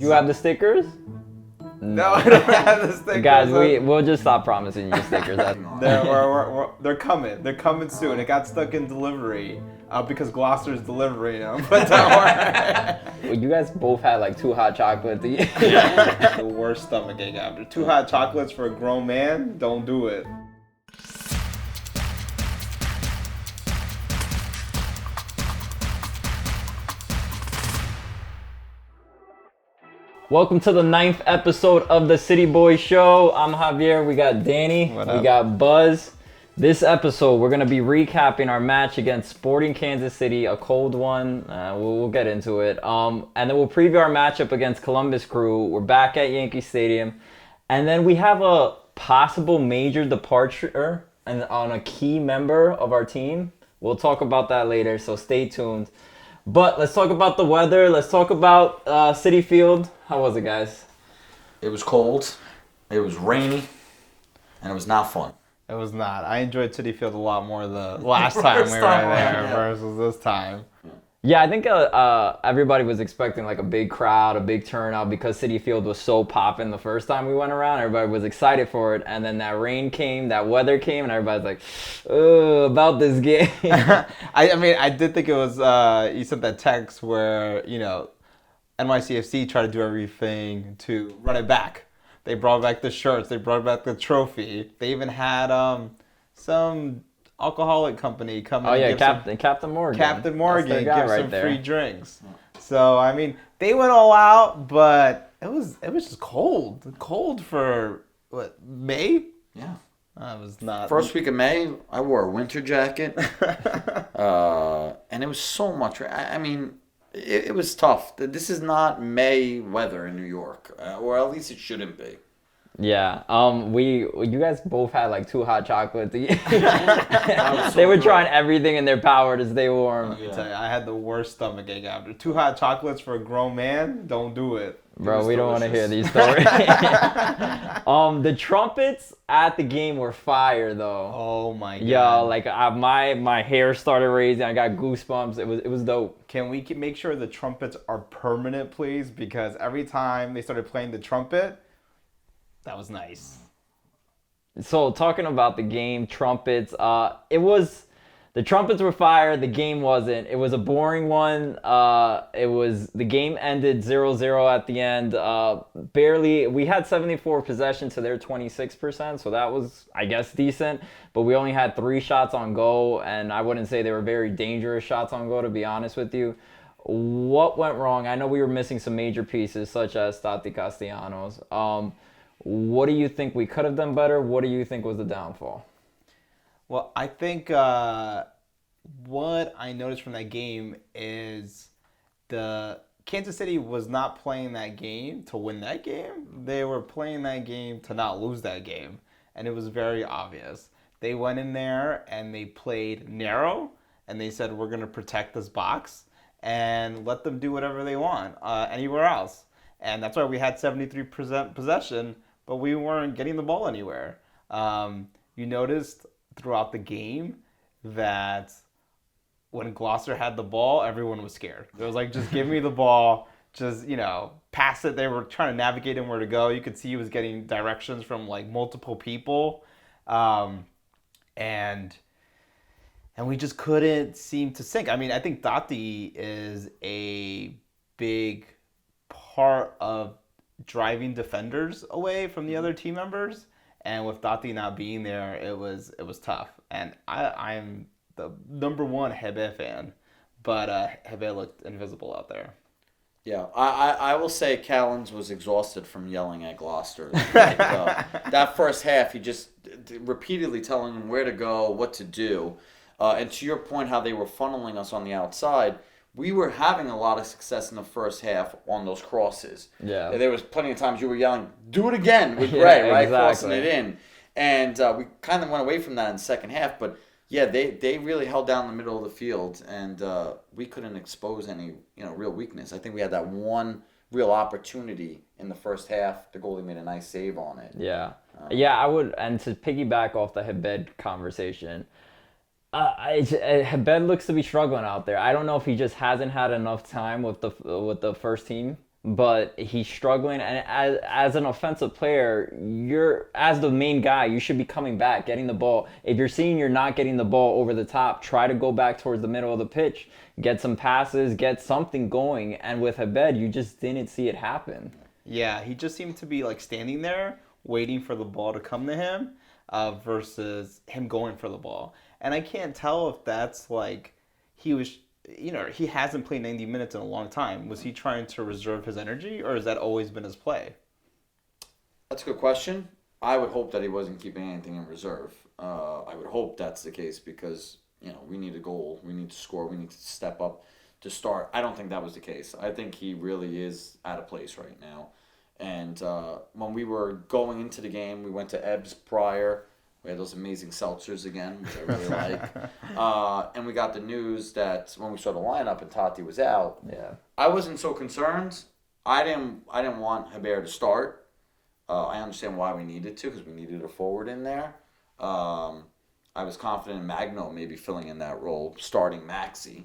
You have the stickers? No, I don't have the stickers. Guys, we'll just stop promising you stickers. They're coming. They're coming soon. It got stuck in delivery because Gloucester's delivering them. But don't worry. You guys both had like 2 hot chocolates. The worst stomachache after. 2 hot chocolates for a grown man? Don't do it. Welcome to the 9th episode of the City Boys Show. I'm Javier. We got Danny. What we up? got Buzz. This episode, we're going to be recapping our match against Sporting Kansas City, a cold one. We'll get into it. And then we'll preview our matchup against Columbus Crew. We're back at Yankee Stadium. And then we have a possible major departure on a key member of our team. We'll talk about that later, so stay tuned. But let's talk about the weather. Let's talk about Citi Field. How was it, guys? It was cold, it was rainy, and it was not fun. It was not. I enjoyed Citi Field a lot more the last time we were there versus this time. Yeah, I think everybody was expecting like a big crowd, a big turnout because Citi Field was so popping the first time we went around. Everybody was excited for it, and then that rain came, that weather came, and everybody's like, "Oh, about this game." I mean, I did think it was, you sent that text where, NYCFC tried to do everything to run it back. They brought back the shirts, they brought back the trophy. They even had some alcoholic company come in and give Captain Morgan. Captain Morgan give some free drinks. So, I mean, they went all out, but it was just cold. Cold for, what, May? Yeah. It was not. First week of May, I wore a winter jacket, and it was so much. I mean, it was tough. This is not May weather in New York, or at least it shouldn't be. Yeah. You guys both had like 2 hot chocolates. They were trying everything in their power to stay warm. Let me tell you, I had the worst stomachache after. 2 hot chocolates for a grown man? Don't do it. Bro, we don't want to hear these stories. The trumpets at the game were fire, though. Oh my god. Yo, like my hair started raising. I got goosebumps. It was dope. Can we make sure the trumpets are permanent, please? Because every time they started playing the trumpet, that was nice. So talking about the game, trumpets, the trumpets were fire, the game wasn't. It was a boring one. The game ended 0-0 at the end. Barely, we had 74 possession to their 26%, so that was, I guess, decent. But we only had 3 shots on goal, and I wouldn't say they were very dangerous shots on goal, to be honest with you. What went wrong? I know we were missing some major pieces, such as Tati Castellanos. What do you think we could have done better? What do you think was the downfall? Well, I think what I noticed from that game is the Kansas City was not playing that game to win that game. They were playing that game to not lose that game. And it was very obvious. They went in there and they played narrow and they said, we're going to protect this box and let them do whatever they want anywhere else. And that's why we had 73% possession, but we weren't getting the ball anywhere. You noticed throughout the game that when Gloucester had the ball, everyone was scared. It was like, just give me the ball, just, pass it. They were trying to navigate him where to go. You could see he was getting directions from like multiple people. And we just couldn't seem to sync. I mean, I think Tati is a big part of driving defenders away from the other team members. And with Tati not being there, it was tough. And I'm the number 1 Hebe fan, but Hebe looked invisible out there. Yeah, I will say Callens was exhausted from yelling at Gloucester. That first half, he just repeatedly telling them where to go, what to do. And to your point, how they were funneling us on the outside, we were having a lot of success in the first half on those crosses. Yeah. There was plenty of times you were yelling, do it again with Gray, right? Exactly. Crossing it in. And we kind of went away from that in the second half. But, yeah, they really held down the middle of the field. And we couldn't expose any real weakness. I think we had that one real opportunity in the first half. The goalie made a nice save on it. Yeah. I would. And to piggyback off the Hebed conversation, Hebed looks to be struggling out there. I don't know if he just hasn't had enough time with the first team but he's struggling. And as an offensive player, as the main guy, you should be coming back, getting the ball. If you're seeing you're not getting the ball over the top, try to go back towards the middle of the pitch, get some passes, get something going. And with Habed, you just didn't see it happen. Yeah, he just seemed to be like standing there waiting for the ball to come to him versus him going for the ball. And I can't tell if that's like he was, he hasn't played 90 minutes in a long time. Was he trying to reserve his energy, or has that always been his play? That's a good question. I would hope that he wasn't keeping anything in reserve. I would hope that's the case because, we need a goal. We need to score. We need to step up to start. I don't think that was the case. I think he really is out of place right now. And when we were going into the game, we went to Ebbs prior. We had those amazing seltzers again, which I really like. And we got the news that when we saw the lineup and Tati was out, I wasn't so concerned. I didn't want Haber to start. I understand why we needed to because we needed a forward in there. I was confident in Magno maybe filling in that role, starting Maxi.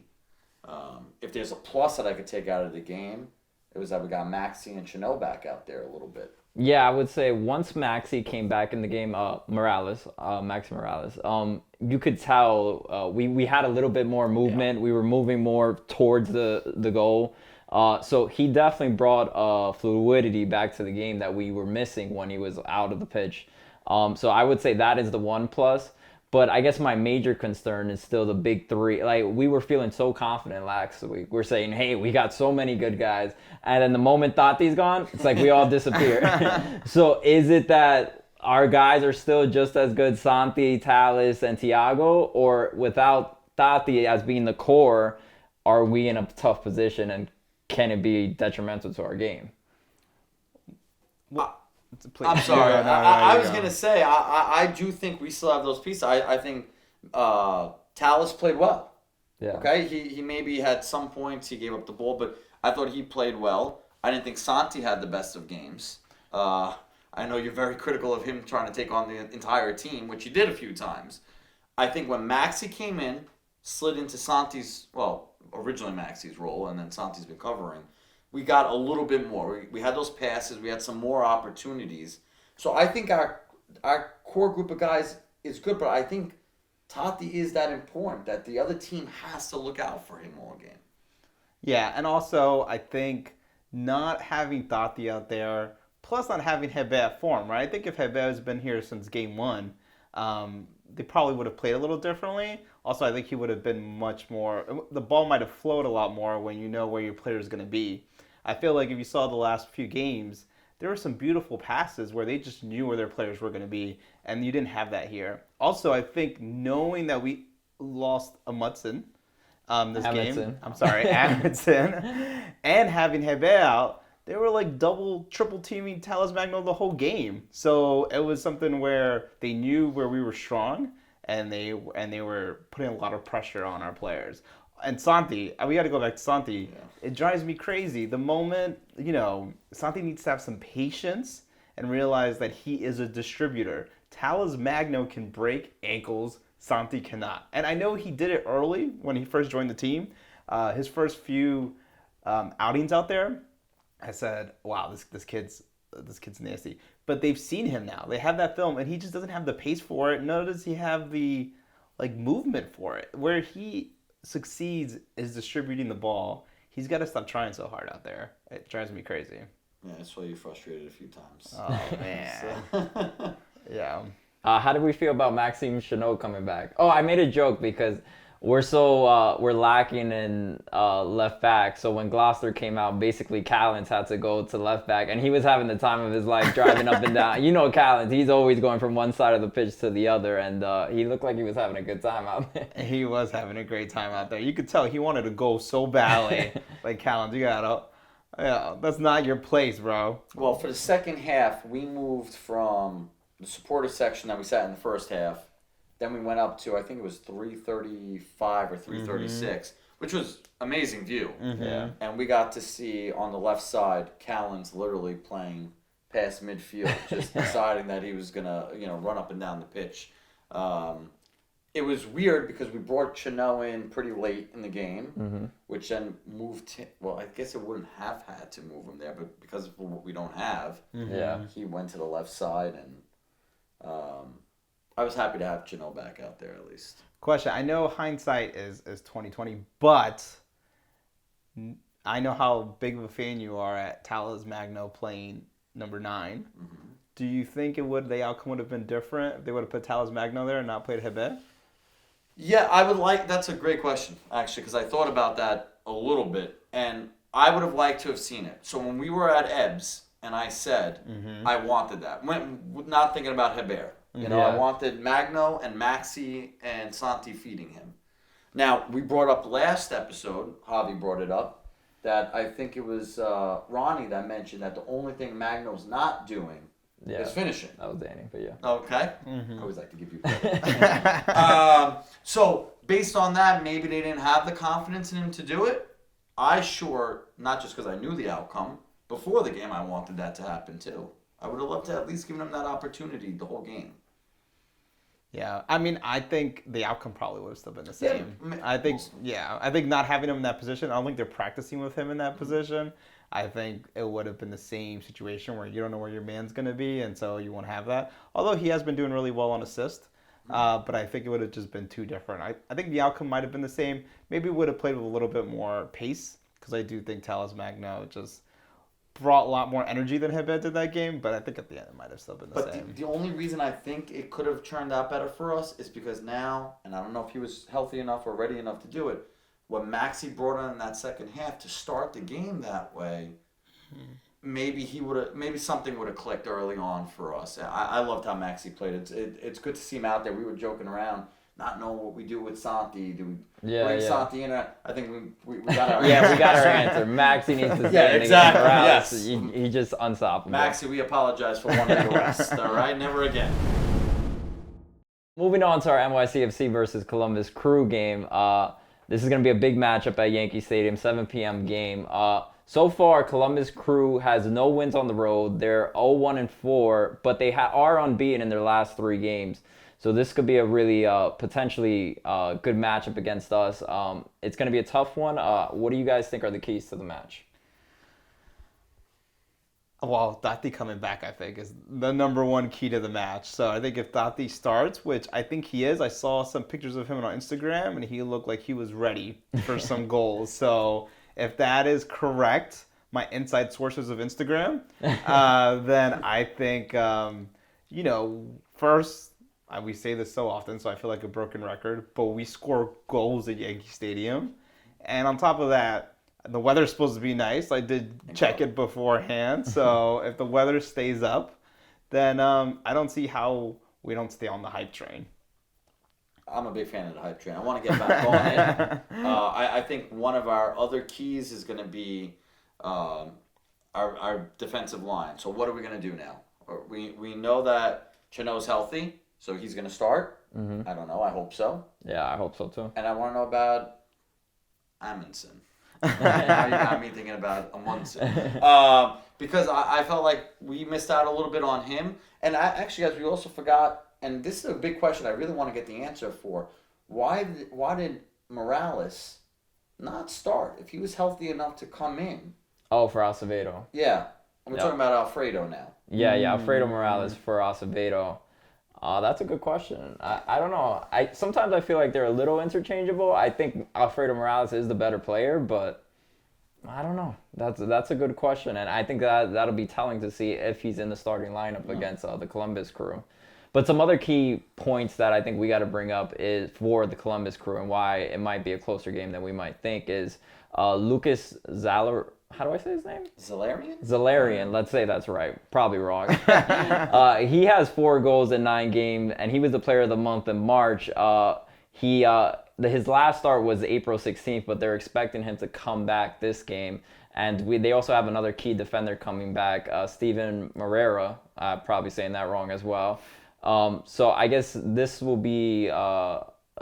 If there's a plus that I could take out of the game, it was that we got Maxi and Chanel back out there a little bit. Yeah, I would say once Maxi came back in the game, Maxi Morales, you could tell we had a little bit more movement. Yeah. We were moving more towards the goal. So he definitely brought fluidity back to the game that we were missing when he was out of the pitch. So I would say that is the one plus. But I guess my major concern is still the big three. Like, we were feeling so confident last week. We're saying, hey, we got so many good guys. And then the moment Tati's gone, it's like we all disappear. So is it that our guys are still just as good, Santi, Talis, and Thiago? Or without Tati as being the core, are we in a tough position? And can it be detrimental to our game? I'm sorry. I was going to say, I do think we still have those pieces. I think Talis played well. Yeah. Okay? He maybe had some points, he gave up the ball, but I thought he played well. I didn't think Santi had the best of games. I know you're very critical of him trying to take on the entire team, which he did a few times. I think when Maxi came in, slid into Santi's, originally Maxi's role, and then Santi's been covering, we got a little bit more. We had those passes. We had some more opportunities. So I think our core group of guys is good, but I think Tati is that important that the other team has to look out for him all game. Yeah, and also I think not having Tati out there, plus not having Hebe at form, right? I think if Hebe has been here since game one, they probably would have played a little differently. Also, I think he would have been much more, the ball might have flowed a lot more when you know where your player is going to be. I feel like if you saw the last few games, there were some beautiful passes where they just knew where their players were going to be, and you didn't have that here. Also, I think knowing that we lost Amundsen game, Amundsen, and having Hebe out, they were like triple teaming Talis Magno the whole game. So it was something where they knew where we were strong, and they were putting a lot of pressure on our players. And Santi, we got to go back to Santi. Yeah. It drives me crazy. The moment, Santi needs to have some patience and realize that he is a distributor. Talis Magno can break ankles. Santi cannot. And I know he did it early when he first joined the team. His first few outings out there, I said, wow, this kid's nasty. But they've seen him now. They have that film, and he just doesn't have the pace for it, nor does he have the movement for it. Where he succeeds is distributing the ball. He's got to stop trying so hard out there. It drives me crazy. Yeah, that's why you frustrated a few times. Oh, man. Yeah. How did we feel about Maxime Chanot coming back? Oh, I made a joke because we're lacking in left back. So when Gloucester came out, basically Callens had to go to left back, and he was having the time of his life driving up and down. Callens, he's always going from one side of the pitch to the other, and he looked like he was having a good time out there. He was having a great time out there. You could tell he wanted to go so badly. Like, Callens, that's not your place, bro. Well, for the second half, we moved from the supporter section that we sat in the first half. Then we went up to, I think it was 335 or 336, which was amazing view. Mm-hmm. Yeah. And we got to see on the left side, Callens literally playing past midfield, just deciding that he was going to, run up and down the pitch. it was weird because we brought Chino in pretty late in the game, which then moved him. Well, I guess it wouldn't have had to move him there, but because of what we don't have, he went to the left side, and I was happy to have Chino back out there at least. Question: I know hindsight is 2020, but I know how big of a fan you are at Talas Magno playing number 9. Do you think the outcome would have been different if they would have put Talas Magno there and not played Hebe? Yeah, I would like. That's a great question, actually, because I thought about that a little bit, and I would have liked to have seen it. So when we were at Ebbs, and I said I wanted that, not thinking about Heber. I wanted Magno and Maxi and Santi feeding him. Now, we brought up last episode, Javi brought it up, that I think it was Ronnie that mentioned that the only thing Magno's not doing is finishing. That was Danny, but yeah. Okay. I always like to give you credit. So, based on that, maybe they didn't have the confidence in him to do it. Not just because I knew the outcome, before the game I wanted that to happen too. I would have loved to at least give him that opportunity the whole game. Yeah, I mean, I think the outcome probably would have still been the same. I think not having him in that position, I don't think they're practicing with him in that position. I think it would have been the same situation where you don't know where your man's going to be, and so you won't have that. Although he has been doing really well on assist, but I think it would have just been too different. I think the outcome might have been the same. Maybe we would have played with a little bit more pace, because I do think Talas Magno just brought a lot more energy than Hebe did that game, but I think at the end it might have still been the same. But the only reason I think it could have turned out better for us is because now, and I don't know if he was healthy enough or ready enough to do it, when Maxi brought in that second half to start the game that way, maybe something would have clicked early on for us. I loved how Maxi played. It's good to see him out there. We were joking around, not knowing what we do with Santi. Do we bring Santi in? I think we got our we got our answer. Maxi needs to stay exactly. Yes. Yes. He just unstoppable. Maxi, we apologize for wanting to rest. All right, never again. Moving on to our NYCFC versus Columbus Crew game. This is going to be a big matchup at Yankee Stadium, 7 p.m. game. So far, Columbus Crew has no wins on the road. They're 0-1-4, but they are unbeaten in their last 3 games. So this could be a really potentially good matchup against us. It's going to be a tough one. What do you guys think are the keys to the match? Well, Dati coming back, I think, is the number one key to the match. So I think if Dati starts, which I think he is, I saw some pictures of him on Instagram, and he looked like he was ready for some goals. So if that is correct, my inside sources of Instagram, then I think, first, we say this so often, so I feel like a broken record, but we score goals at Yankee Stadium. And on top of that, the weather's supposed to be nice. I did check it beforehand. So if the weather stays up, then I don't see how we don't stay on the hype train. I'm a big fan of the hype train. I want to get back on it. I think one of our other keys is going to be our defensive line. So what are we going to do now? We know that Chino's healthy, so he's going to start. I don't know. I hope so. Yeah, I hope so too. And I want to know about Amundsen. Now you got me thinking about Amundsen. Because I felt like we missed out a little bit on him. And actually, guys, we also forgot, and this is a big question I really want to get the answer for. Why did Morales not start if he was healthy enough to come in? Oh, for Acevedo. Yeah. We're talking about Alfredo now. Yeah, Alfredo Morales for Acevedo. That's a good question. I don't know. Sometimes I feel like they're a little interchangeable. I think Alfredo Morales is the better player, but I don't know. That's a good question, and I think that'll be telling to see if he's in the starting lineup against the Columbus Crew. But some other key points that I think we got to bring up is for the Columbus Crew and why it might be a closer game than we might think is Lucas Zaller. How do I say his name? Zalarian. Let's say that's right. Probably wrong. He has 4 goals in 9 games, and he was the player of the month in March. His last start was April 16th, but they're expecting him to come back this game. And they also have another key defender coming back, Steven Moreira. Probably saying that wrong as well. So I guess this will be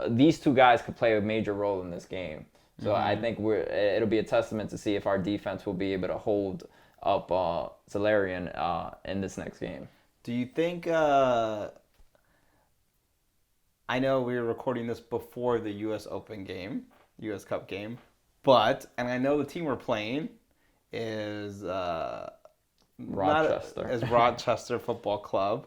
these 2 guys could play a major role in this game. So I think it'll be a testament to see if our defense will be able to hold up Solarian in this next game. Do you think? I I know we were recording this before the U.S. Open game, U.S. Cup game, but and I know the team we're playing is Rochester. Is Rochester Football Club.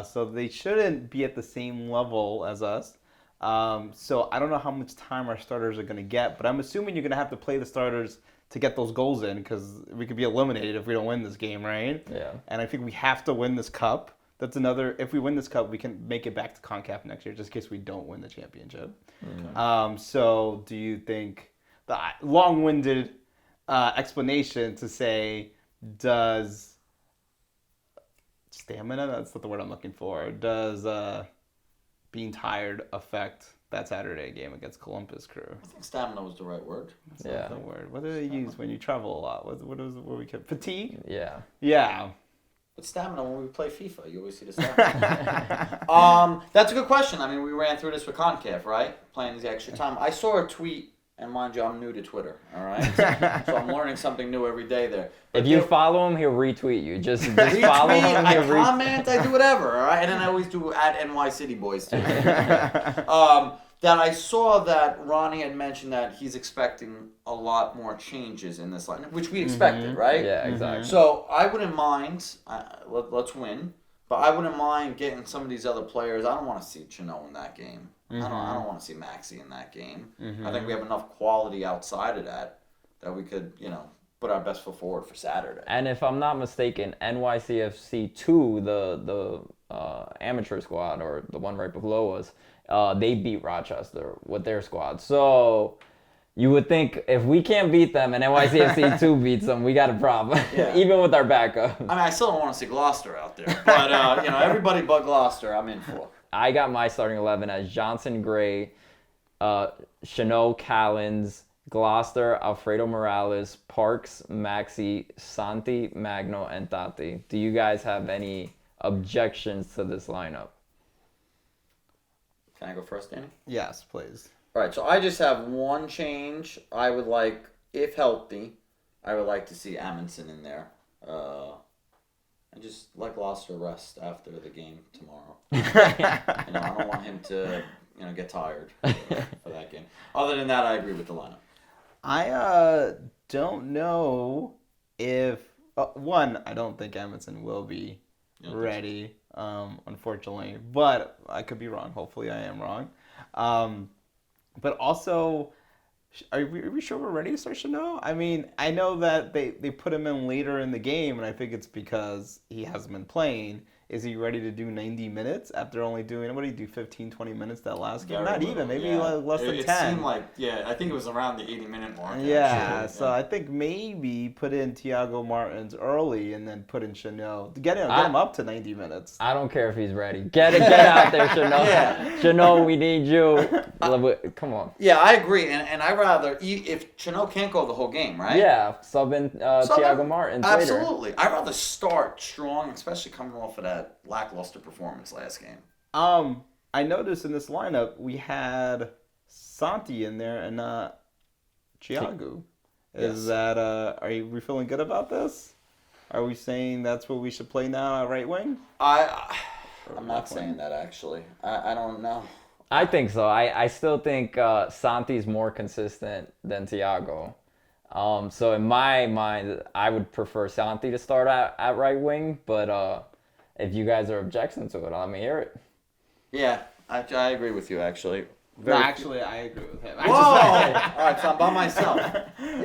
So they shouldn't be at the same level as us. So I don't know how much time our starters are going to get, but I'm assuming you're going to have to play the starters to get those goals in because we could be eliminated if we don't win this game, right? Yeah. And I think we have to win this cup. That's another. If we win this cup, we can make it back to CONCACAF next year, just in case we don't win the championship. Okay. So do you think the long-winded explanation to say does stamina? That's not the word I'm looking for. Does being tired affect that Saturday game against Columbus Crew? I think stamina was the right word. That's Yeah. not the word. What do they use when you travel a lot? What is where we can fatigue? Yeah. Yeah. But stamina, when we play FIFA, you always see the stamina. That's a good question. I mean, we ran through this with CONCACAF, right? Playing the extra time. I saw a tweet, and mind you, I'm new to Twitter, all right? So I'm learning something new every day there. But If you follow him, he'll retweet you. Just retweet, follow him. I He'll comment, I do whatever, all right? And then I always do at NY City Boys, too. That I saw that Ronnie had mentioned that he's expecting a lot more changes in this lineup, which we expected, right? Yeah, exactly. So I wouldn't mind, let's win, but I wouldn't mind getting some of these other players. I don't want to see Chino in that game. I don't want to see Maxi in that game. I think we have enough quality outside of that we could, put our best foot forward for Saturday. And if I'm not mistaken, NYCFC 2, the amateur squad, or the one right below us, they beat Rochester with their squad. So you would think if we can't beat them and NYCFC 2 beats them, we got a problem, even with our backup. I mean, I still don't want to see Gloucester out there. But, everybody but Gloucester I'm in for. I got my starting 11 as Johnson Gray, Chanot Callens, Gloucester, Alfredo Morales, Parks, Maxi, Santi, Magno, and Tati. Do you guys have any objections to this lineup? Can I go first, Danny? Yes, please. All right, so I just have one change. I would like, if healthy, I would like to see Amundsen in there. And just let Gloucester rest after the game tomorrow. I don't want him to, get tired for that game. Other than that, I agree with the lineup. I don't know if one. I don't think Amundsen will be ready. Unfortunately, but I could be wrong. Hopefully, I am wrong. But also, are we sure we're ready to start Chanot? I mean, I know that they put him in later in the game, and I think it's because he hasn't been playing. Is he ready to do 90 minutes after only doing, what did he do, 15, 20 minutes that last game? Not even, maybe less than 10. It seemed like, I think it was around the 80-minute mark. Yeah, so I think maybe put in Thiago Martins early and then put in Chanot. Get him up to 90 minutes. I don't care if he's ready. Get out there, Chanot. Chanot, we need you. Come on. Yeah, I agree, and I rather, if Chanot can't go the whole game, right? Yeah, sub in Thiago Martins later. Absolutely. I'd rather start strong, especially coming off of that lackluster performance last game. I noticed in this lineup we had Santi in there and not Thiago. Is that are we feeling good about this? Are we saying that's what we should play now at right wing? I'm not saying that actually. I don't know. I think so. I still think Santi's more consistent than Thiago. So in my mind, I would prefer Santi to start at right wing, but if you guys are objecting to it, let me hear it. Yeah, I agree with you, actually. Actually, I agree with him. Whoa! All right, so I'm by myself.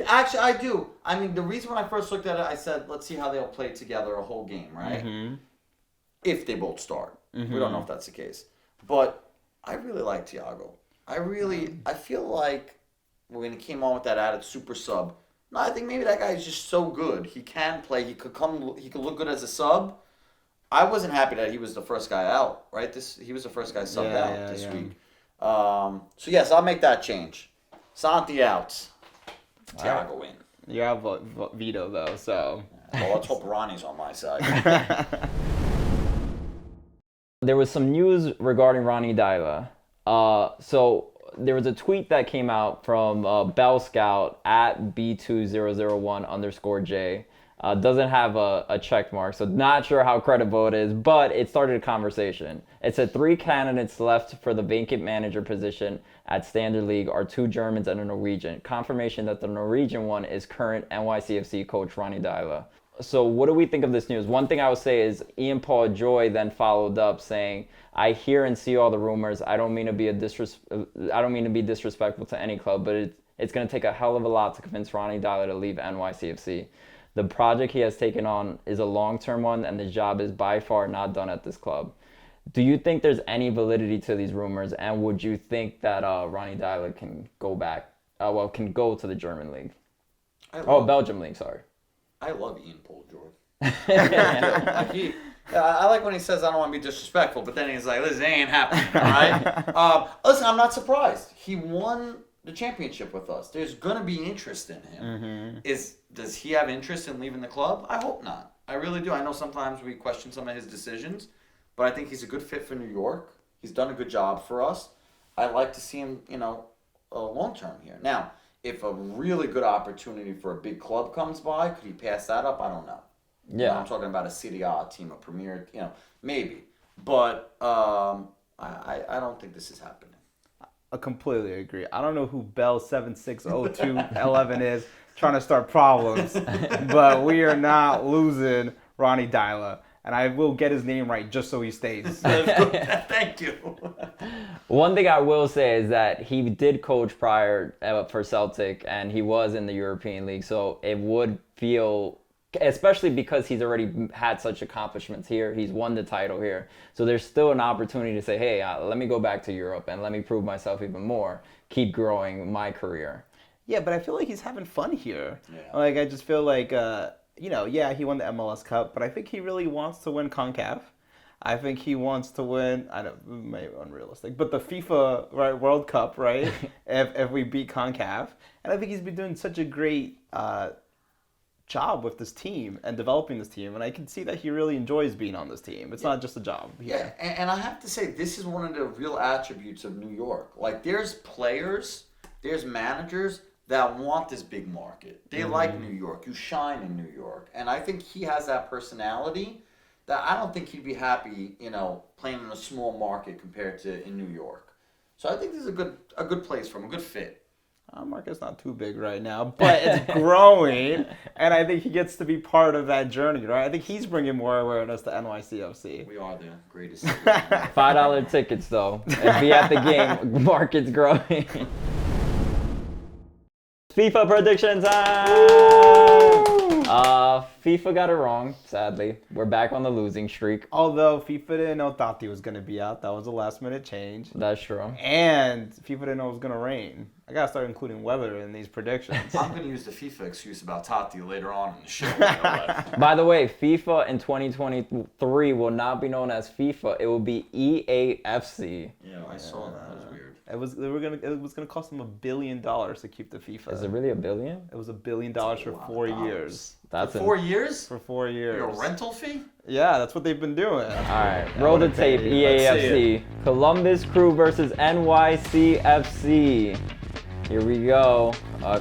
Actually, I do. I mean, the reason when I first looked at it, I said, let's see how they'll play together a whole game, right? Mm-hmm. If they both start. Mm-hmm. We don't know if that's the case. But I really like Thiago. I feel like when he came on with that added super sub, I think maybe that guy is just so good. He can play. He could look good as a sub. I wasn't happy that he was the first guy out, right? He was the first guy subbed out this week. So yes, I'll make that change. Santi out. Thiago in. You have veto though, so. Well, let's hope Ronnie's on my side. There was some news regarding Ronnie Deila. So there was a tweet that came out from Bell Scout at B2001_J. Doesn't have a check mark, so not sure how credible it is, but it started a conversation. It said 3 candidates left for the vacant manager position at Standard League are 2 Germans and a Norwegian. Confirmation that the Norwegian one is current NYCFC coach Ronny Deila. So what do we think of this news? One thing I would say is Ian Paul Joy then followed up saying, "I hear and see all the rumors. I don't mean to be disrespectful to any club, but it's going to take a hell of a lot to convince Ronny Deila to leave NYCFC. The project he has taken on is a long-term one, and the job is by far not done at this club." Do you think there's any validity to these rumors, and would you think that Ronny Deila can go back? Can go to the German league? Belgium league. Sorry. I love Ian Paul George. I like when he says, "I don't want to be disrespectful," but then he's like, "This ain't happening." All right. Listen, I'm not surprised. He won the championship with us. There's gonna be interest in him. Does he have interest in leaving the club? I hope not. I really do. I know sometimes we question some of his decisions, but I think he's a good fit for New York. He's done a good job for us. I'd like to see him, long term here. Now, if a really good opportunity for a big club comes by, could he pass that up? I don't know. Yeah. I'm talking about a Serie A team, a Premier, maybe. But I don't think this is happening. I completely agree. I don't know who Bell 760211 is trying to start problems, but we are not losing Ronny Deila. And I will get his name right just so he stays. Thank you. One thing I will say is that he did coach prior for Celtic, and he was in the European League. So it would feel, especially because he's already had such accomplishments here. He's won the title here. So there's still an opportunity to say, hey, let me go back to Europe and let me prove myself even more. Keep growing my career. Yeah, but I feel like he's having fun here. Yeah. Like, I just feel like... he won the MLS Cup, but I think he really wants to win CONCACAF. I think he wants to win, maybe unrealistic, but the FIFA World Cup, right? if we beat CONCACAF. And I think he's been doing such a great job with this team and developing this team. And I can see that he really enjoys being on this team. It's not just a job. Yeah, and I have to say, this is one of the real attributes of New York. Like, there's players, there's managers that want this big market. They like New York. You shine in New York. And I think he has that personality that I don't think he'd be happy, playing in a small market compared to in New York. So I think this is a good place for him, a good fit. Our market's not too big right now, but it's growing, and I think he gets to be part of that journey, right? I think he's bringing more awareness to NYCFC. We are the greatest. $5 tickets, though. And be at the game. Market's growing. FIFA predictions time! FIFA got it wrong, sadly. We're back on the losing streak. Although FIFA didn't know Tati was going to be out. That was a last-minute change. That's true. And FIFA didn't know it was going to rain. I got to start including weather in these predictions. I'm going to use the FIFA excuse about Tati later on in the show. By the way, FIFA in 2023 will not be known as FIFA. It will be EAFC. Yeah, I saw that. That was weird. It was gonna cost them $1 billion to keep the FIFA. Is it really $1 billion? It was $1 billion for 4 years. That's for 4 years? For 4 years. Like a rental fee? Yeah, that's what they've been doing. All right, roll the tape. EAFC. Columbus Crew versus NYCFC. Here we go.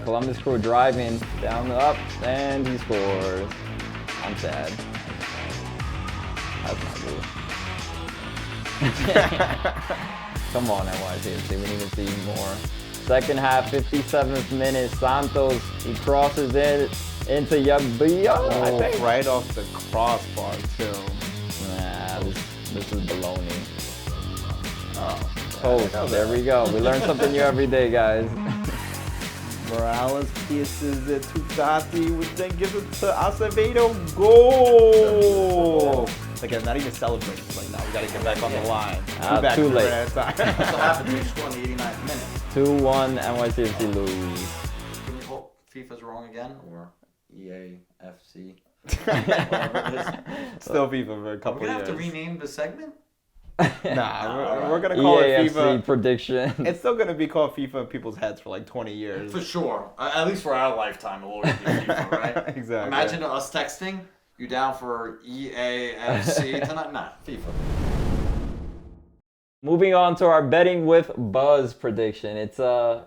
Columbus Crew driving down the up, and he scores. I'm sad. That's not good. Come on, NYCFC. We need to see more. Second half, 57th minute. Santos, he crosses it into Yabia. I think. Right off the crossbar, too. Nah, this is baloney. Oh, there we go. We learn something new every day, guys. Morales pierces it to Tati, which then gives it to Acevedo. Goal! Again, not even celebrating right now. We got to get back on the line. Too late. That's what happened when you score in the 89th minute. 2-1, NYCFC lose. Can we hope FIFA's wrong again, or EAFC? Still FIFA for a couple Are we years. going to have to rename the segment? Nah, we're going to call it FIFA. Prediction. It's still going to be called FIFA in people's heads for like 20 years. For sure. At least for our lifetime, it'll always be FIFA, right? Exactly. Imagine us texting, you down for EAFC tonight? Nah, FIFA. Moving on to our betting with Buzz prediction. It's a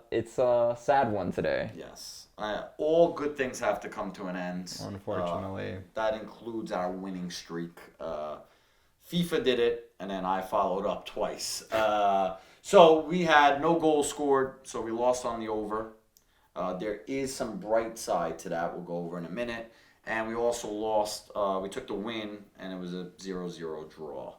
sad one today. Yes. All good things have to come to an end. Unfortunately. That includes our winning streak. FIFA did it, and then I followed up twice. So we had no goals scored, so we lost on the over. There is some bright side to that we'll go over in a minute. And we also lost, we took the win, and it was a 0-0 draw.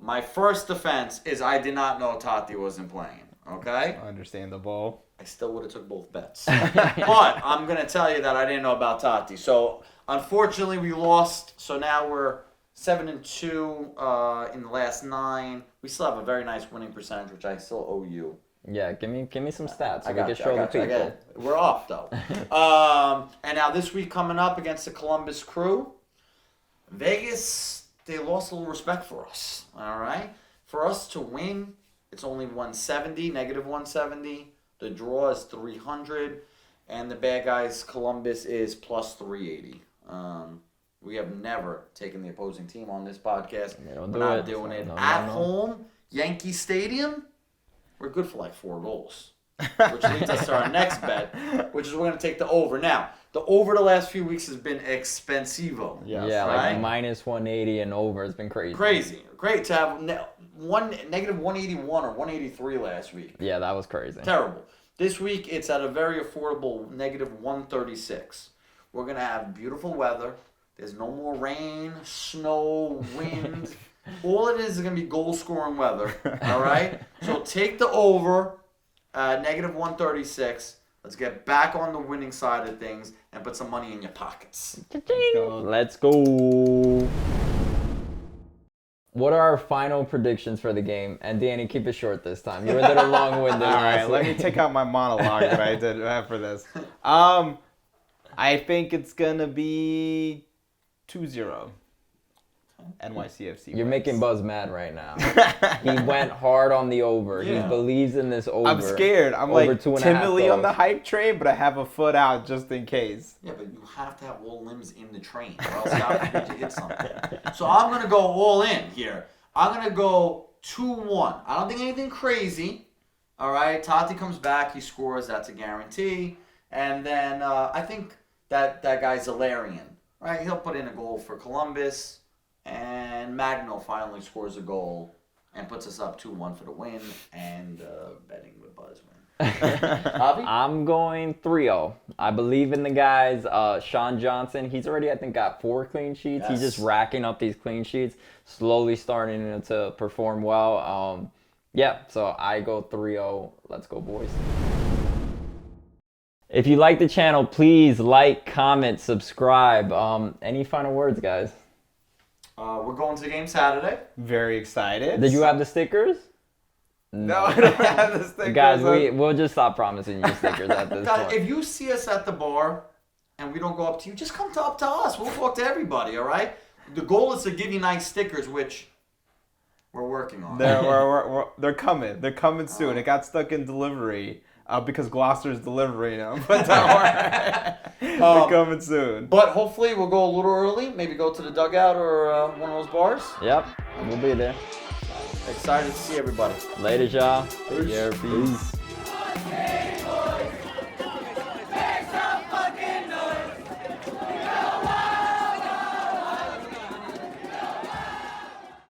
My first defense is I did not know Tati wasn't playing, okay? Understandable. I still would have took both bets. But I'm going to tell you that I didn't know about Tati. So, unfortunately, we lost. So now we're 7-2 in the last 9. We still have a very nice winning percentage, which I still owe you. Yeah, give me some stats so I we got can you, show I the got you, I people. got it. We're off, though. And now this week coming up against the Columbus Crew, Vegas, they lost a little respect for us, all right? For us to win, it's only 170, negative 170. The draw is 300, and the bad guys, Columbus, is plus 380. We have never taken the opposing team on this podcast. We're not doing it. At home, Yankee Stadium, we're good for like 4 goals, which leads us to our next bet, which is we're going to take the over. Now, the over the last few weeks has been expensivo. Yes. Yeah, right? like minus 180 and over. It's been crazy. Crazy. Great to have negative 181 or 183 last week. Yeah, that was crazy. Terrible. This week, it's at a very affordable negative 136. We're going to have beautiful weather. There's no more rain, snow, wind. All it is going to be goal-scoring weather, all right? So take the over, negative 136. Let's get back on the winning side of things and put some money in your pockets. Let's go. What are our final predictions for the game? And Danny, keep it short this time. You were a little long-winded. All right, let me take out my monologue that I did for this. I think it's going to be 2-0. NYCFC. You're wins. making Buzz mad right now. He went hard on the over. Yeah. He believes in this over. I'm scared. I'm Over like 2.5 timidly on the goals. hype train, but I have a foot out just in case. Yeah, but you have to have all limbs in the train, or else God forbid you hit something. So I'm going to go all in here. I'm going to go 2-1. I don't think anything crazy. All right, Tati comes back. He scores. That's a guarantee. And then I think that guy Zalarian, right? He'll put in a goal for Columbus. And Magno finally scores a goal and puts us up 2-1 for the win. And betting with Buzz win. Javi? I'm going 3-0. I believe in the guys. Sean Johnson, he's already, I think, got 4 clean sheets. Yes. He's just racking up these clean sheets, slowly starting to perform well. Yeah, so I go 3-0. Let's go, boys. If you like the channel, please like, comment, subscribe. Any final words, guys? We're going to the game Saturday. Very excited. Did you have the stickers? No, I don't have the stickers. Guys, we'll just stop promising you stickers at this Guys, point. if you see us at the bar and we don't go up to you, just come up to us. We'll talk to everybody, all right? The goal is to give you nice stickers, which we're working on. They're coming. They're coming soon. It got stuck in delivery because Gloucester's delivering them. But don't worry. They're coming soon. But hopefully we'll go a little early. Maybe go to the dugout or one of those bars. Yep, we'll be there. Excited to see everybody. Later, y'all. Peace. Peace.